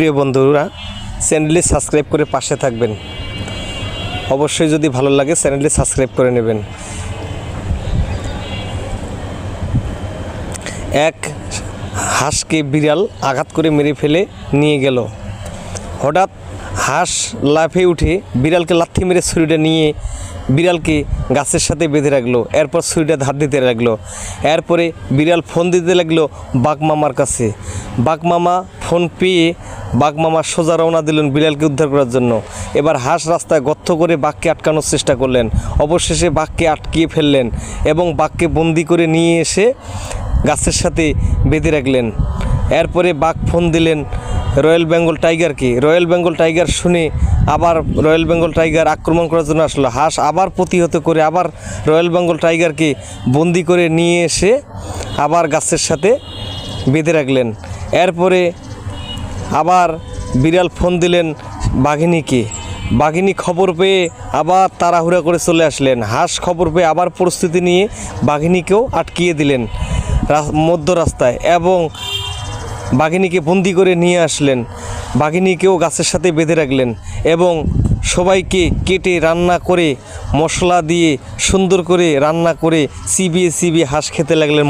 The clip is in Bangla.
প্রিয় বন্ধুরা, চ্যানেলটি সাবস্ক্রাইব করে পাশে থাকবেন। অবশ্যই যদি ভালো লাগে চ্যানেলটি সাবস্ক্রাইব করে নেবেন। এক হাঁসকে বিড়াল আঘাত করে মেরে ফেলে নিয়ে গেল। হঠাৎ হাঁস লাফে উঠে বিড়ালকে লাথি মেরে ছুরিটা নিয়ে বিড়ালকে গাছের সাথে বেঁধে রাখলো। এরপর ছুরিটা ধার দিতে লাগলো। এরপরে বিড়াল ফোন দিতে লাগলো বাঘমামার কাছে। বাঘমামা ফোন পেয়ে বাঘমামা সোজা রওনা দিলেন বিড়ালকে উদ্ধার করার জন্য। এবার হাঁস রাস্তায় গর্ত করে বাঘকে আটকানোর চেষ্টা করলেন। অবশেষে বাঘকে আটকিয়ে ফেললেন এবং বাঘকে বন্দি করে নিয়ে এসে গাছের সাথে বেঁধে রাখলেন। এরপরে বাঘ ফোন দিলেন রয়্যাল বেঙ্গল টাইগারকে। রয়্যাল বেঙ্গল টাইগার শুনে আবার রয়্যাল বেঙ্গল টাইগার আক্রমণ করার জন্য আসলো। হাঁস আবার প্রতিহত করে আবার রয়্যাল বেঙ্গল টাইগারকে বন্দি করে নিয়ে এসে আবার গাছের সাথে বেঁধে রাখলেন। এরপরে আবার বিড়াল ফোন দিলেন বাঘিনীকে। বাঘিনী খবর পেয়ে আবার তাড়াহুড়া করে চলে আসলেন। হাঁস খবর পেয়ে আবার প্রস্তুতি নিয়ে বাঘিনীকেও আটকিয়ে দিলেন মধ্য রাস্তায় এবং বাঘিনীকে বন্দি করে নিয়ে আসলেন। বাঘিনীকেও গাছের সাথে বেঁধে রাখলেন এবং সবাইকে কেটে রান্না করে মশলা দিয়ে সুন্দর করে রান্না করে চিবিয়ে চিবিয়ে হাঁস খেতে লাগলেন।